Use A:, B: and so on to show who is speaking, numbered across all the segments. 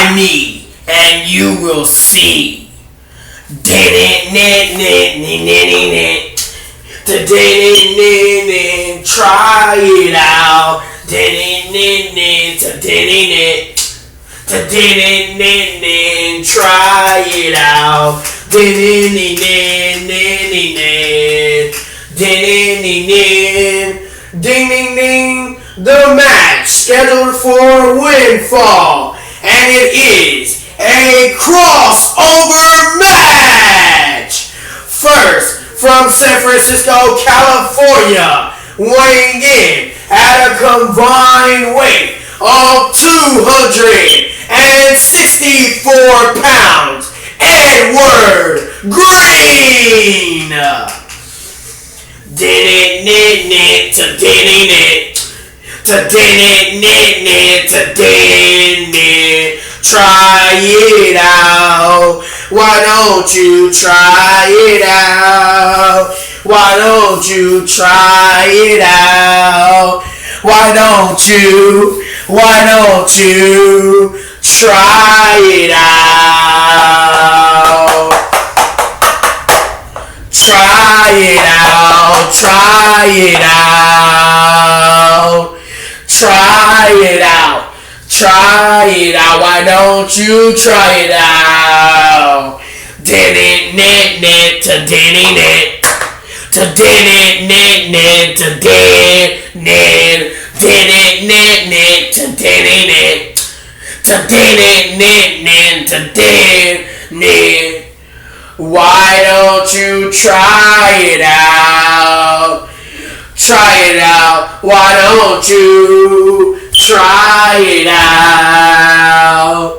A: Try me and you will see. Try it out. Try it out. The match scheduled for Windfall, and it is a crossover match. First, from San Francisco, California, weighing in at a combined weight of 264 pounds, Edward Green. Try it out. Why don't you try it out? Why don't you try it out? Why don't you try it out? Try it out, try it out, try it out, try it out. Why don't you try it out? Why don't you try it out? Try it out. Why don't you try it out?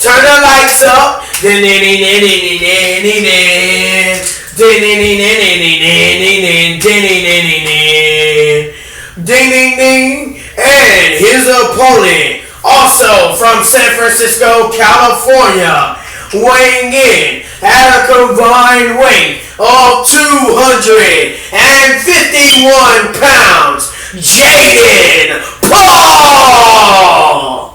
A: Turn the lights up. And his opponent, also from San Francisco, California, weighing in at a combined weight of 251 pounds, Jayden Paul.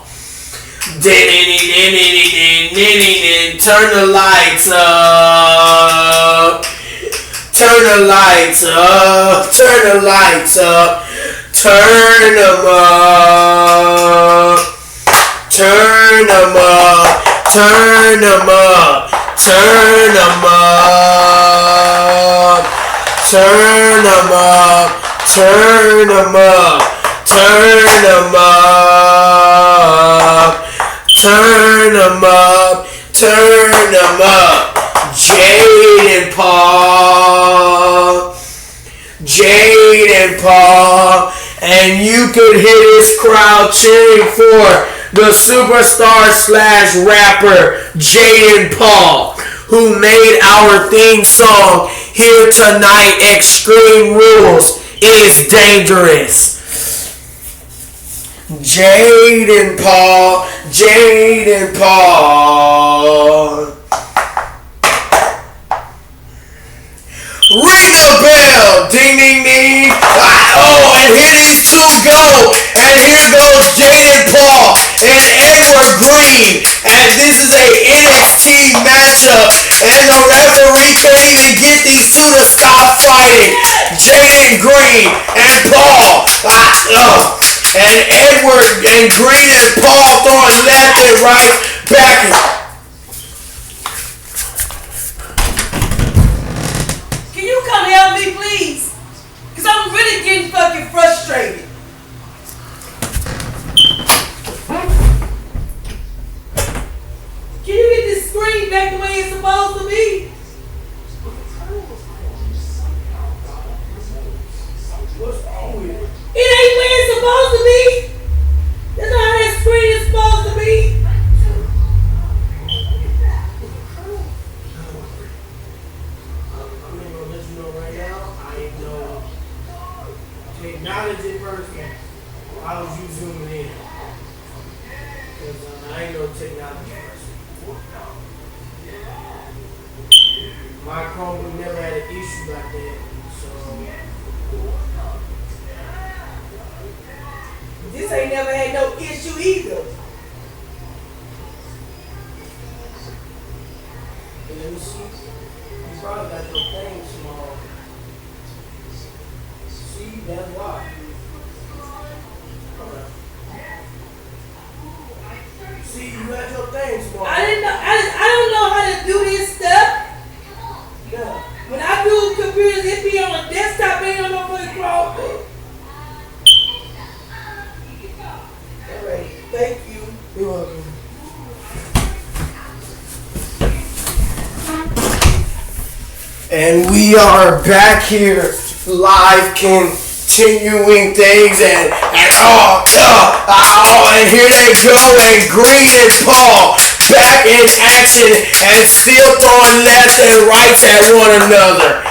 A: Turn the lights up. Turn the lights up. Turn the lights up. Turn them up. Turn them up. Turn them up. Turn them up. Turn them up. Turn them up. Turn them up. Turn them up. Turn them up. Jayden Paul. Jayden Paul. And you could hear this crowd cheering for the superstar slash rapper Jayden Paul, who made our theme song here tonight, Extreme Rules is Dangerous. Jayden Paul, Jayden Paul. Ring the bell, ding ding ding. Oh, and here these two go. And here goes Jayden Paul and Edward Green. And this is a NXT matchup. And the referee can't even get these two to stop fighting. Jayden Green and Paul. And Edward and Green and Paul throwing left and right back.
B: Can you come help me, please? Because I'm really getting fucking frustrated. Can you get this screen back the way it's supposed to be?
A: What's wrong with it?
B: It ain't where it's supposed to be. That's not how that screen is supposed to be.
A: I'm gonna let you know right now, I ain't no technology person. How was you zooming in? Because I ain't no technology person. My Chromebook never had an issue like that. So
B: This ain't never had no issue either.
A: let me see. You probably got your thing small. See, that's why. See, you got your thing small.
B: I don't know how to do this stuff.
A: Yeah.
B: When I do computers, it be on a desktop, ain't on no fucking Chromebook. Alright, thank you.
A: You're welcome. And we are back here live continuing things and here they go and Green and Paul back in action and still throwing left and rights at one another.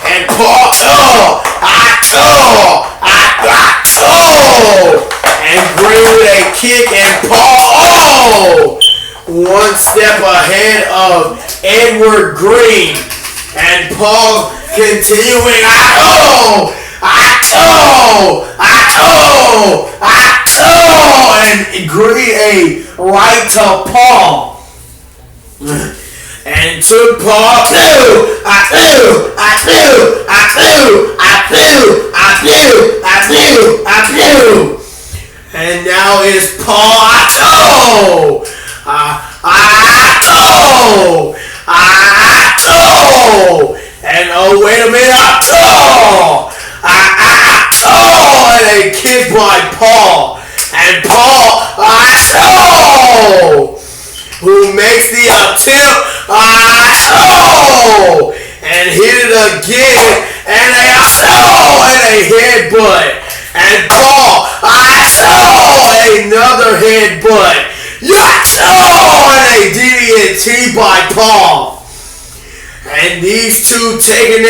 A: And Paul and Green with a kick and Paul one step ahead of Edward Green and Paul continuing and Green a right to Paul and took Paul and now is Paul and oh wait a minute and a kick by Paul and Paul who makes the attempt and hit it again and a headbutt and Paul another headbutt and a DDT by Paul. And these two taking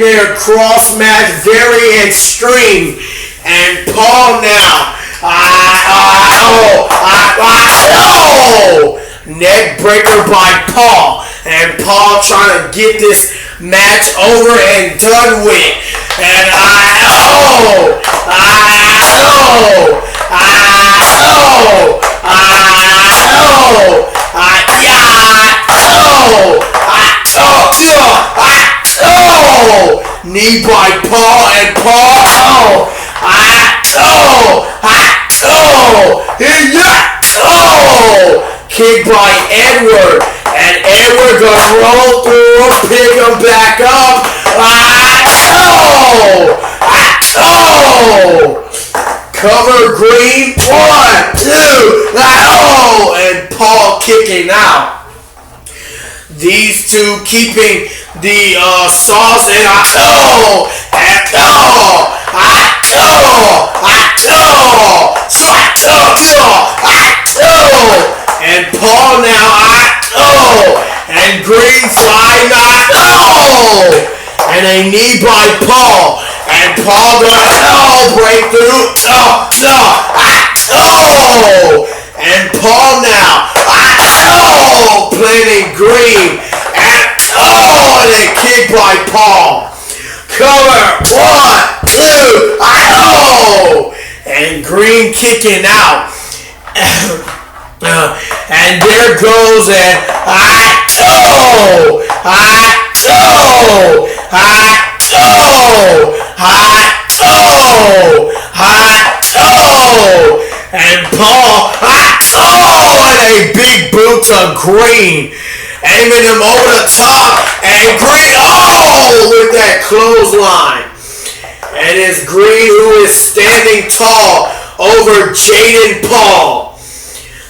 A: their cross match very extreme. And Paul now neck breaker by Paul. And Paul trying to get this match over and done with. And knee by Paul and Paul kick by Edward and Edward gonna roll through him, pick him back up cover Green 1, 2 and Paul kicking out. These two keeping the sauce and and Paul now and Green flying and a knee by Paul and Paul gonna break through and Paul now planting Green and a kick by Paul cover 1, 2 and Green kicking out and there goes and and Paul and a big boot to Green aiming him over the top and Green with that clothesline and it's Green who is standing tall over Jayden Paul,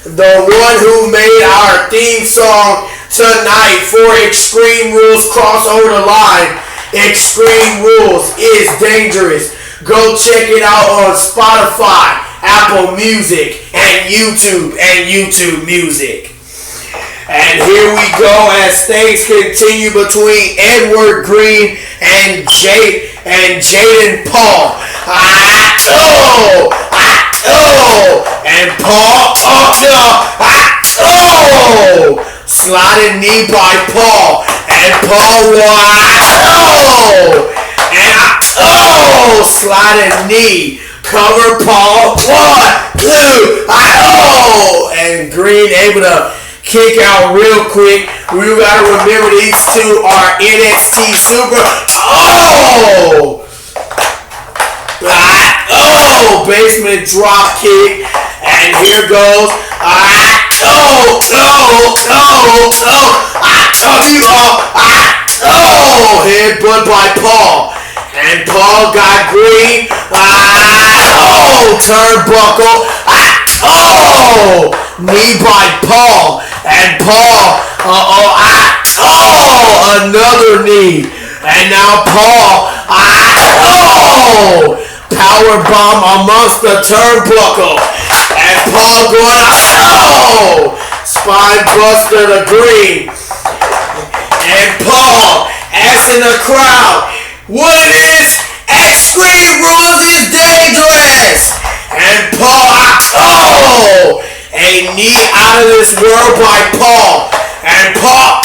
A: the one who made our theme song tonight for Extreme Rules Cross Over the Line. Extreme Rules is dangerous. Go check it out on Spotify, Apple Music, and YouTube Music. And here we go as things continue between Edward Green and Jayden Paul. And Paul sliding knee by Paul. And Paul sliding knee. Cover Paul. 1, 2, and Green able to kick out real quick. We gotta remember these two are NXT Super. Basement drop kick. And here goes. Headbutt by Paul. And Paul got Green. Turnbuckle. Knee by Paul. And Paul. Another knee. And now Paul. Power bomb amongst the turnbuckle. And Paul going. Spine buster to Green. And Paul asking the crowd, what it is? Extreme Rules is dangerous. And Paul, a knee out of this world by Paul. And Paul,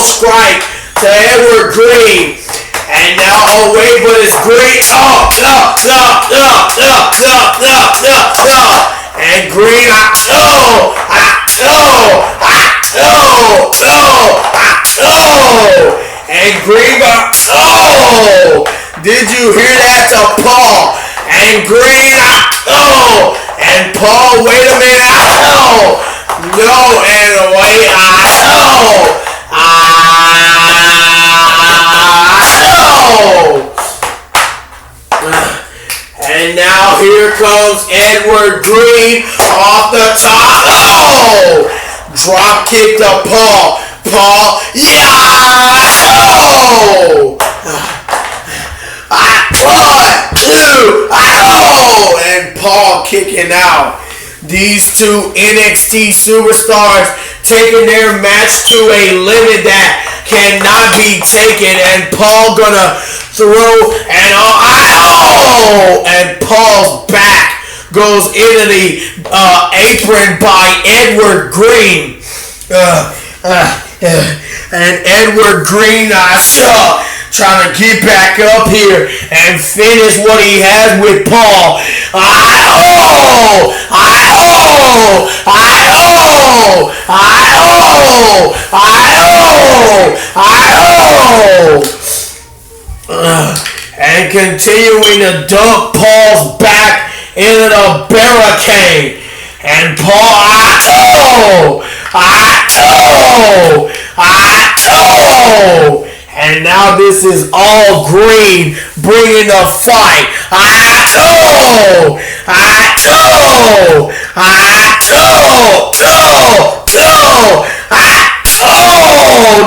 A: strike to Edward Green. And now, but it's Green. And Green, and Green got, did you hear that to Paul? And Green, and Paul, wait a minute, no, and wait, and now here comes Edward Green off the top. Drop kick to Paul. Paul, and Paul kicking out. These two NXT superstars taking their match to a limit that cannot be taken. And Paul gonna throw and Paul's back goes into the apron by Edward Green. And Edward Green trying to get back up here and finish what he has with Paul. And continuing to dump Paul's back into the barricade. And Paul, and now this is all Green bringing the fight.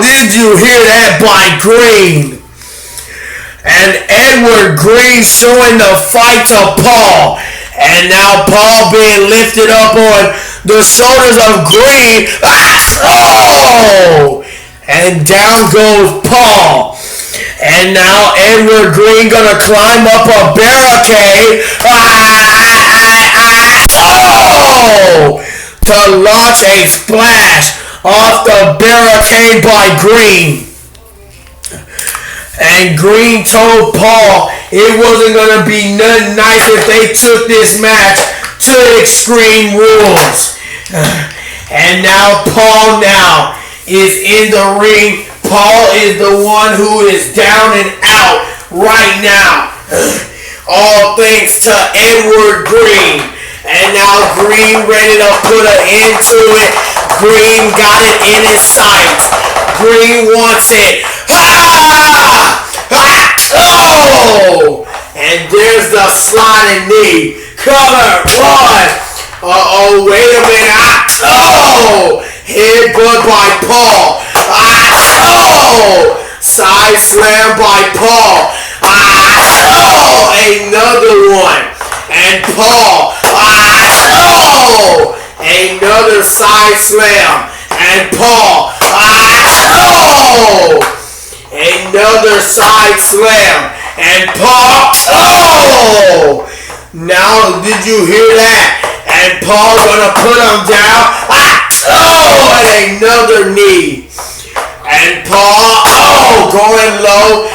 A: Did you hear that by Green? And Edward Green showing the fight to Paul. And now Paul being lifted up on the shoulders of Green. And down goes Paul. And now Edward Green gonna climb up a barricade. To launch a splash off the barricade by Green. And Green told Paul it wasn't going to be nothing nice if they took this match to Extreme Rules. And now Paul is in the ring. Paul is the one who is down and out right now. All thanks to Edward Green. And now Green ready to put an end to it. Green got it in his sights. Green wants it. And there's the sliding knee. Cover. 1. Wait a minute. Headbutt by Paul. Side slam by Paul. Another one. And Paul. Another side slam. And Paul. Another side slam. And Paul. Now, did you hear that? And Paul gonna put him down. and another knee. And Paul, going low.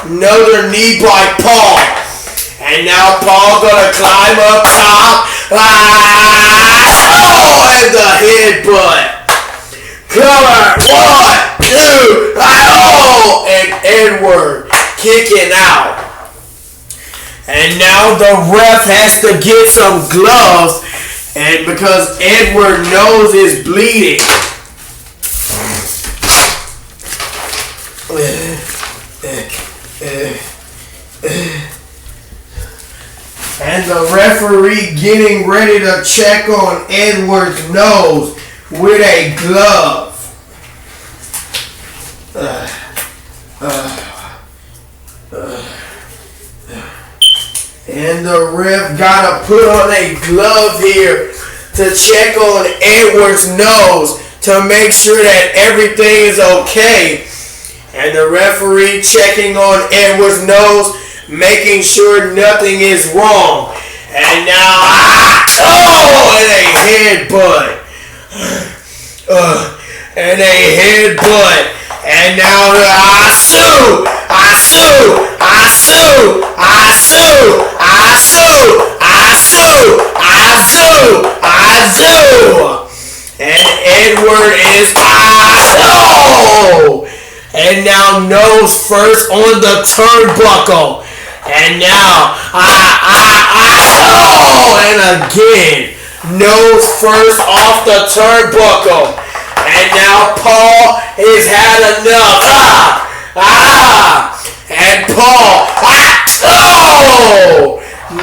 A: Another knee by Paul. And now Paul gonna climb up top. And the headbutt. Cover. 1, 2, and Edward kicking out. And now the ref has to get some gloves, and because Edward nose is bleeding. And the referee getting ready to check on Edward's nose with a glove. And the ref gotta put on a glove here to check on Edward's nose to make sure that everything is okay. And the referee checking on Edward's nose, making sure nothing is wrong. And now, and a headbutt. And a headbutt. And now, and Edward is and now nose first on the turnbuckle. And now and again nose first off the turnbuckle. And now Paul has had enough. And Paul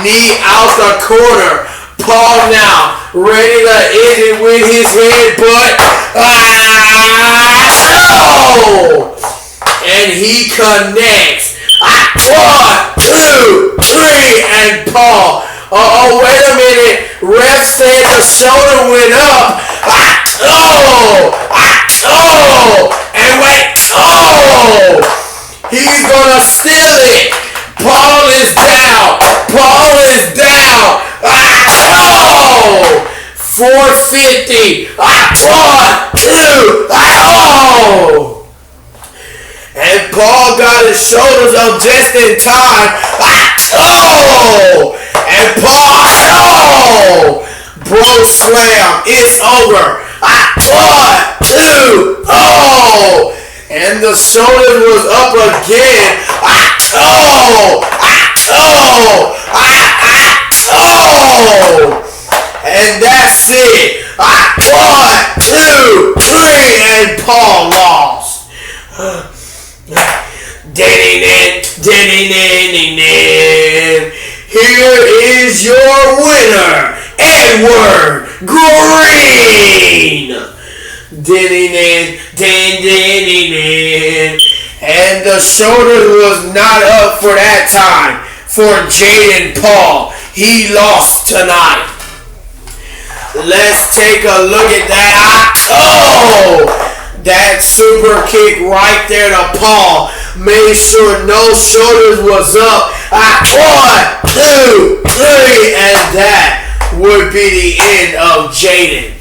A: knee out the corner. Paul now ready to end it with his headbutt. And he connects. 1, 2, 3, and Paul. Wait a minute. Ref said the shoulder went up. And wait. He's gonna steal it. Paul is down. 450. 1, 2. And Paul got his shoulders up just in time. And Paul, bro slam. It's over. 1, 2. And the shoulders was up again. And that's it. 1, 2, 3, and Paul lost. Here is your winner, Edward Green. And the shoulder was not up for that time for Jayden Paul. He lost tonight. Let's take a look at that. That super kick right there to Paul. Made sure no shoulders was up. 1, 2, 3, and that would be the end of Jayden.